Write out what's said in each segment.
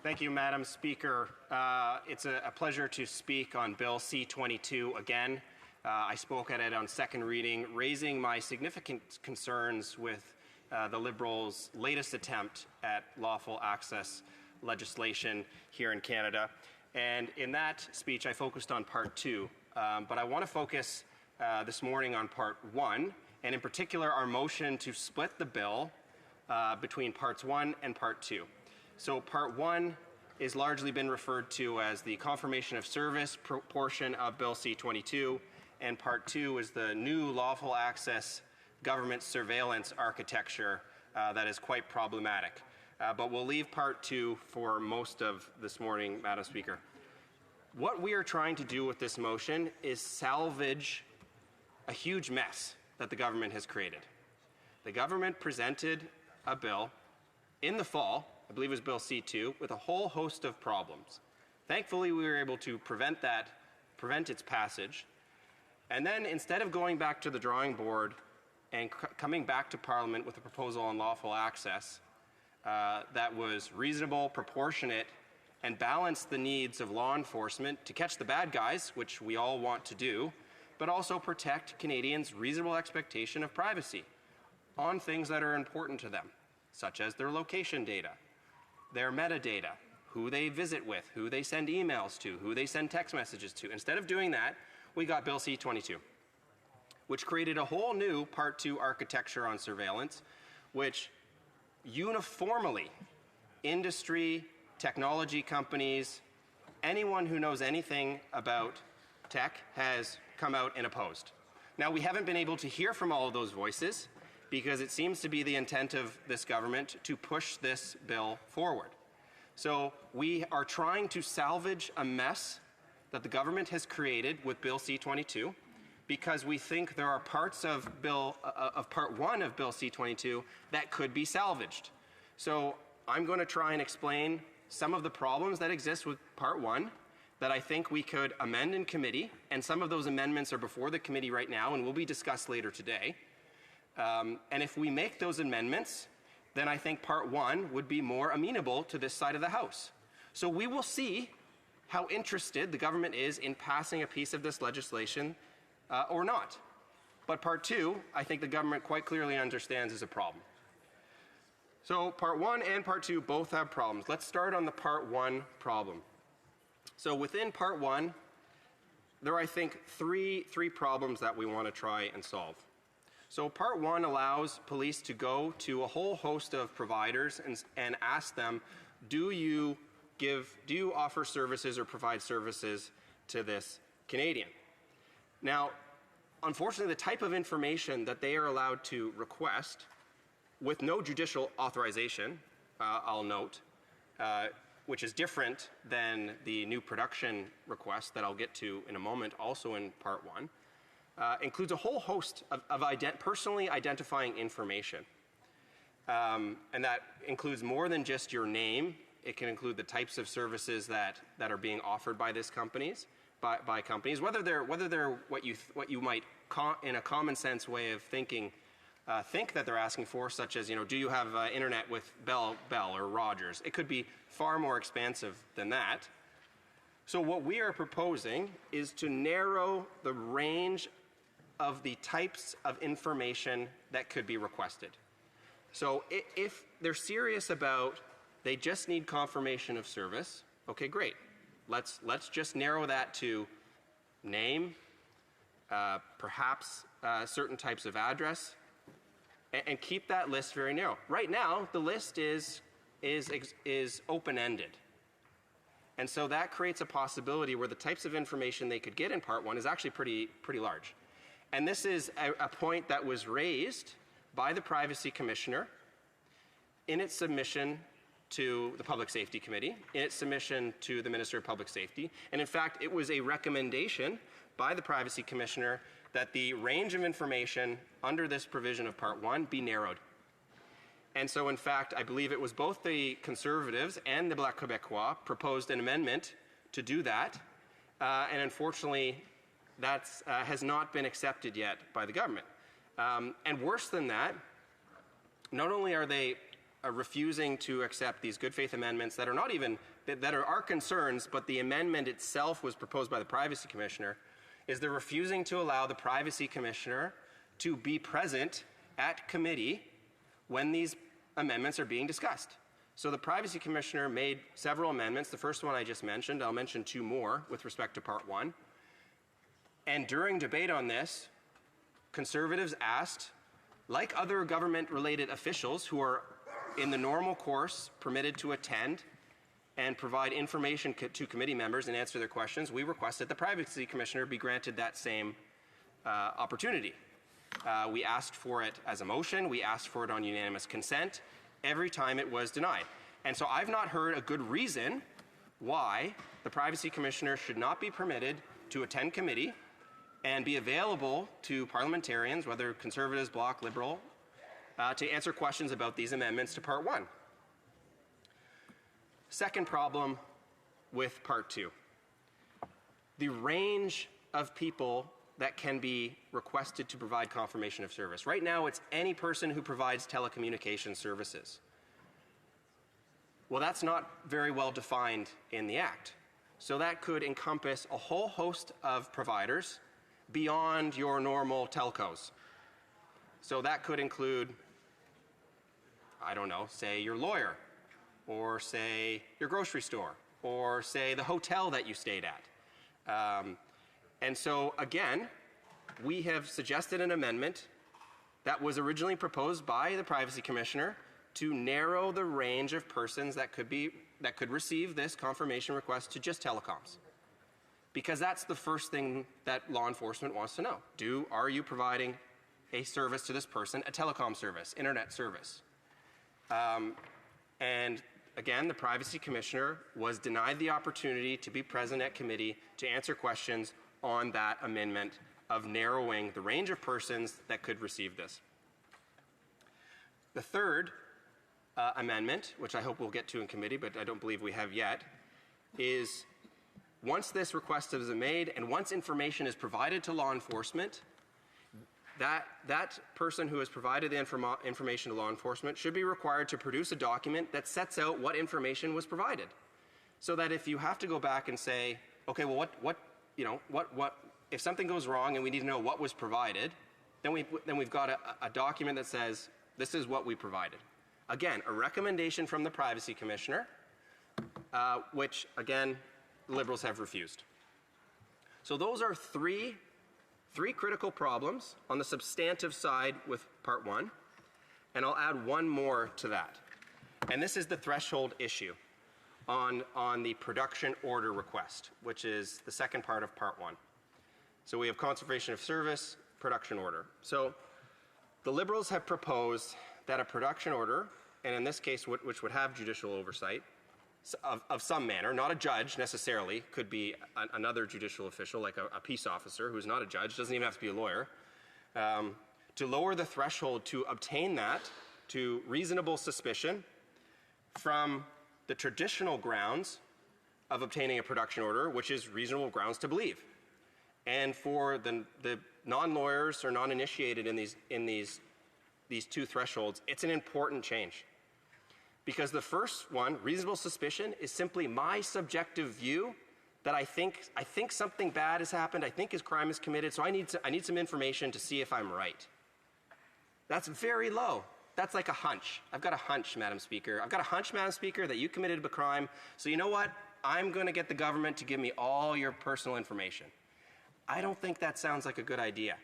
Thank you, Madam Speaker. It's a pleasure to speak on Bill C-22 again. I spoke at it on second reading, raising my significant concerns with the Liberals' latest attempt at lawful access legislation here in Canada. And in that speech, I focused on Part 2. But I want to focus this morning on Part 1, and in particular our motion to split the bill between Parts 1 and Part 2. So Part 1 is largely been referred to as the confirmation of service portion of Bill C-22, and Part 2 is the new lawful access government surveillance architecture that is quite problematic. But we'll leave Part 2 for most of this morning, Madam Speaker. What we are trying to do with this motion is salvage a huge mess that the government has created. The government presented a bill in the fall, I believe it was Bill C-2, with a whole host of problems. Thankfully, we were able to prevent its passage. And then instead of going back to the drawing board and coming back to Parliament with a proposal on lawful access that was reasonable, proportionate, and balanced the needs of law enforcement to catch the bad guys, which we all want to do, but also protect Canadians' reasonable expectation of privacy on things that are important to them, such as their location data, their metadata, who they visit with, who they send emails to, who they send text messages to. Instead of doing that, we got Bill C-22, which created a whole new Part 2 architecture on surveillance, which uniformly industry, technology companies, anyone who knows anything about tech has come out and opposed. Now, we haven't been able to hear from all of those voices because it seems to be the intent of this government to push this bill forward. So we are trying to salvage a mess that the government has created with Bill C-22 because we think there are parts of Part 1 of Bill C-22 that could be salvaged. So I'm going to try and explain some of the problems that exist with Part 1 that I think we could amend in committee, and some of those amendments are before the committee right now and will be discussed later today. And if we make those amendments, then I think Part 1 would be more amenable to this side of the House. So we will see how interested the government is in passing a piece of this legislation or not. But Part 2, I think the government quite clearly understands is a problem. So Part 1 and Part 2 both have problems. Let's start on the Part 1 problem. So within Part 1, there are, I think, three problems that we want to try and solve. So Part 1 allows police to go to a whole host of providers and ask them, do you offer services or provide services to this Canadian? Now, unfortunately, the type of information that they are allowed to request with no judicial authorization, I'll note, which is different than the new production request that I'll get to in a moment, also in Part 1, includes a whole host of personally identifying information. And that includes more than just your name. It can include the types of services that are being offered by these companies, by companies, whether they're what you might, in a common sense way of thinking, think that they're asking for, such as, do you have internet with Bell or Rogers? It could be far more expansive than that. So what we are proposing is to narrow the range of the types of information that could be requested. So if they're serious about they just need confirmation of service, okay, great. Let's just narrow that to name, perhaps certain types of address, and keep that list very narrow. Right now, the list is open-ended. And so that creates a possibility where the types of information they could get in Part 1 is actually pretty large. And this is a point that was raised by the Privacy Commissioner in its submission to the Public Safety Committee, in its submission to the Minister of Public Safety. And in fact, it was a recommendation by the Privacy Commissioner that the range of information under this provision of Part 1 be narrowed. And so, in fact, I believe it was both the Conservatives and the Bloc Québécois proposed an amendment to do that. And unfortunately, that has not been accepted yet by the government. And worse than that, not only are they refusing to accept these good faith amendments that are not even, that are our concerns, but the amendment itself was proposed by the Privacy Commissioner, is they're refusing to allow the Privacy Commissioner to be present at committee when these amendments are being discussed. So the Privacy Commissioner made several amendments. The first one I just mentioned, I'll mention two more with respect to Part 1. And during debate on this, Conservatives asked, like other government-related officials who are in the normal course permitted to attend and provide information to committee members and answer their questions, we requested the Privacy Commissioner be granted that same opportunity. We asked for it as a motion. We asked for it on unanimous consent. Every time it was denied. And so I've not heard a good reason why the Privacy Commissioner should not be permitted to attend committee and be available to parliamentarians, whether Conservatives, Bloc, Liberal, to answer questions about these amendments to Part 1. Second problem with Part 2. The range of people that can be requested to provide confirmation of service. Right now, it's any person who provides telecommunication services. Well, that's not very well defined in the Act. So that could encompass a whole host of providers beyond your normal telcos. So that could include, I don't know, say your lawyer, or say your grocery store, or say the hotel that you stayed at. And so, again, we have suggested an amendment that was originally proposed by the Privacy Commissioner to narrow the range of persons that could receive this confirmation request to just telecoms. Because that's the first thing that law enforcement wants to know. Are you providing a service to this person, a telecom service, internet service? And again, the Privacy Commissioner was denied the opportunity to be present at committee to answer questions on that amendment of narrowing the range of persons that could receive this. The third amendment, which I hope we'll get to in committee, but I don't believe we have yet, is once this request is made and once information is provided to law enforcement, that person who has provided the information to law enforcement should be required to produce a document that sets out what information was provided. So that if you have to go back and say, okay, well, if something goes wrong and we need to know what was provided, then we've got a document that says, this is what we provided. Again, a recommendation from the Privacy Commissioner, which, again, the Liberals have refused. So those are three critical problems on the substantive side with Part 1, and I'll add one more to that. And this is the threshold issue on the production order request, which is the second part of Part 1. So we have conservation of service, production order. So the Liberals have proposed that a production order, and in this case, which would have judicial oversight of some manner, not a judge necessarily, could be another judicial official like a peace officer who's not a judge, doesn't even have to be a lawyer, to lower the threshold to obtain that to reasonable suspicion from the traditional grounds of obtaining a production order, which is reasonable grounds to believe. And for the non-lawyers or non-initiated in these two thresholds, it's an important change. Because the first one, reasonable suspicion, is simply my subjective view that I think something bad has happened, I think his crime is committed, so I need some information to see if I'm right. That's very low. That's like a hunch. I've got a hunch, Madam Speaker. I've got a hunch, Madam Speaker, that you committed a crime, so you know what? I'm going to get the government to give me all your personal information. I don't think that sounds like a good idea.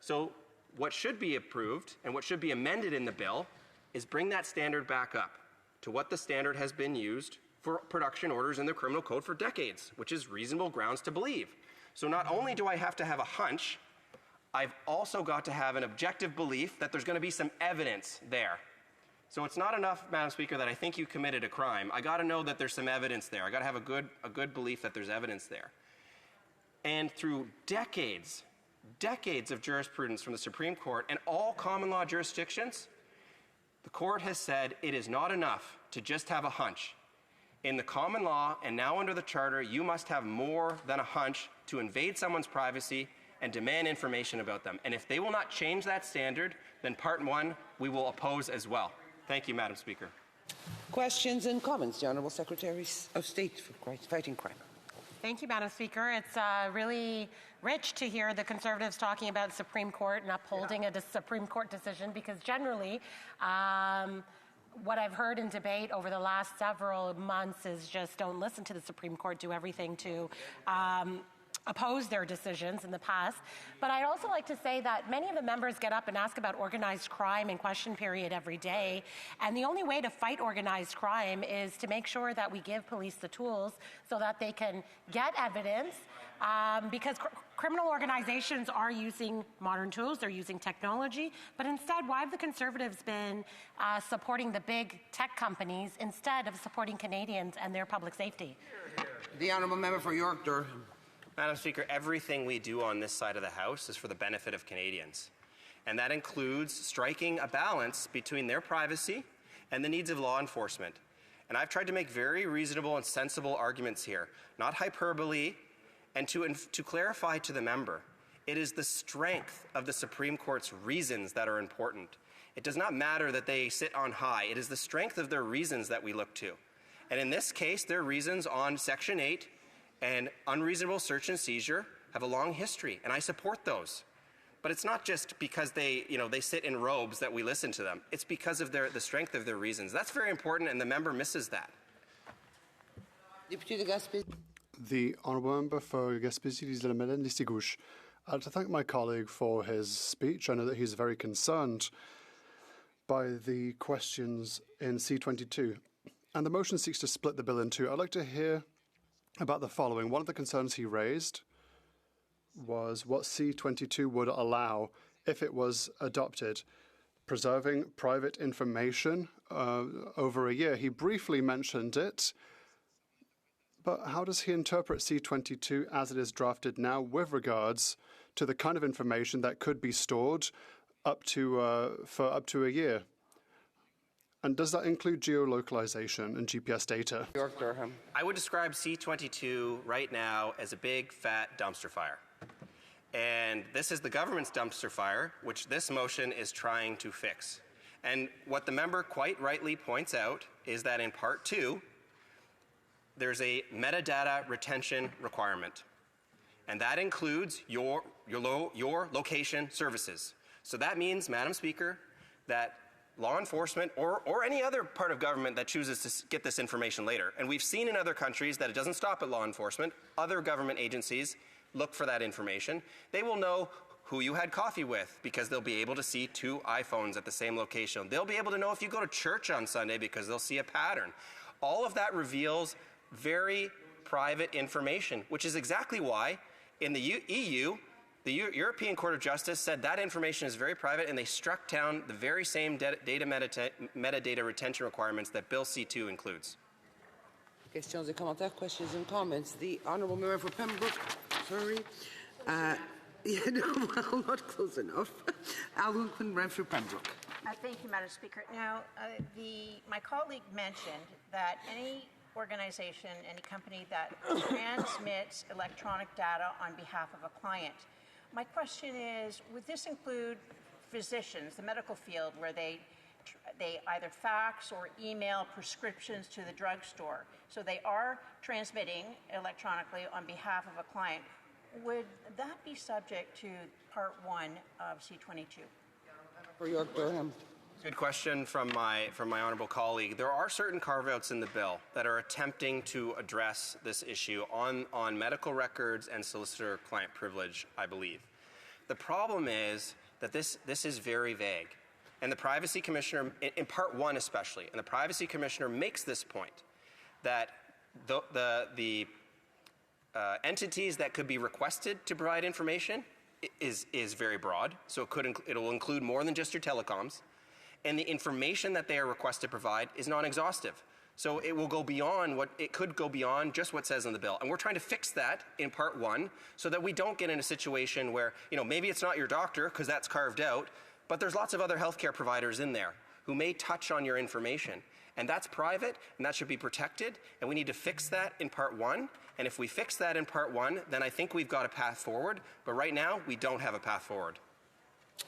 So what should be approved and what should be amended in the bill is bring that standard back up to what the standard has been used for production orders in the criminal code for decades, which is reasonable grounds to believe. So not only do I have to have a hunch, I've also got to have an objective belief that there's going to be some evidence there. So it's not enough, Madam Speaker, that I think you committed a crime. I got to know that there's some evidence there. I got to have a good belief that there's evidence there. And through decades of jurisprudence from the Supreme Court and all common law jurisdictions, the court has said it is not enough to just have a hunch. In the common law and now under the Charter, you must have more than a hunch to invade someone's privacy and demand information about them. And if they will not change that standard, then Part 1 we will oppose as well. Thank you, Madam Speaker. Questions and comments. The Honourable Secretary of State for Fighting Crime. Thank you, Madam Speaker. It's really rich to hear the Conservatives talking about the Supreme Court and upholding a Supreme Court decision, because generally what I've heard in debate over the last several months is just don't listen to the Supreme Court, do everything to oppose their decisions in the past. But I'd also like to say that many of the members get up and ask about organized crime in question period every day. And the only way to fight organized crime is to make sure that we give police the tools so that they can get evidence, because criminal organizations are using modern tools, they're using technology, but instead, why have the Conservatives been supporting the big tech companies instead of supporting Canadians and their public safety? The Honourable Member for York Durham. Madam Speaker, everything we do on this side of the House is for the benefit of Canadians. And that includes striking a balance between their privacy and the needs of law enforcement. And I've tried to make very reasonable and sensible arguments here, not hyperbole, and to clarify to the member, it is the strength of the Supreme Court's reasons that are important. It does not matter that they sit on high. It is the strength of their reasons that we look to. And in this case, their reasons on Section 8 and unreasonable search and seizure have a long history, and I support those. But it's not just because they sit in robes that we listen to them. It's because of the strength of their reasons. That's very important, and the member misses that. The Honourable Member for Gaspésie-Liste-la-Madeleine-Listy-Gauche. To thank my colleague for his speech. I know that he's very concerned by the questions in C22. And the motion seeks to split the bill in two. I'd like to hear about the following. One of the concerns he raised was what C22 would allow if it was adopted, preserving private information over a year. He briefly mentioned it, but how does he interpret C22 as it is drafted now with regards to the kind of information that could be stored for up to a year? And does that include geolocalization and GPS data? York Durham. I would describe C22 right now as a big, fat dumpster fire. And this is the government's dumpster fire, which this motion is trying to fix. And what the member quite rightly points out is that in Part 2, there's a metadata retention requirement. And that includes your location services. So that means, Madam Speaker, that law enforcement or any other part of government that chooses to get this information later. And we've seen in other countries that it doesn't stop at law enforcement. Other government agencies look for that information. They will know who you had coffee with because they'll be able to see 2 iPhones at the same location. They'll be able to know if you go to church on Sunday because they'll see a pattern. All of that reveals very private information, which is exactly why in the EU, the European Court of Justice said that information is very private, and they struck down the very same metadata retention requirements that Bill C2 includes. Questions and commentaires. Questions and comments. The Honourable Member for Pembroke. Sorry. Well, not close enough. Algonquin, Renfrew, Pembroke. Thank you, Madam Speaker. Now, my colleague mentioned that any organization, any company that transmits electronic data on behalf of a client. My question is, would this include physicians, the medical field, where they either fax or email prescriptions to the drugstore? So they are transmitting electronically on behalf of a client. Would that be subject to Part 1 of C22? For York Durham. Good question from my honourable colleague. There are certain carve-outs in the bill that are attempting to address this issue on medical records and solicitor-client privilege, I believe. The problem is that this is very vague. And the Privacy Commissioner, in Part 1 especially, and the Privacy Commissioner makes this point, that the entities that could be requested to provide information is very broad. So it'll include more than just your telecoms. And the information that they are requested to provide is non-exhaustive. So it will go beyond it could go beyond just what says in the bill. And we're trying to fix that in Part 1 so that we don't get in a situation where, maybe it's not your doctor because that's carved out, but there's lots of other healthcare providers in there who may touch on your information. And that's private, and that should be protected, and we need to fix that in Part 1. And if we fix that in Part 1, then I think we've got a path forward. But right now, we don't have a path forward.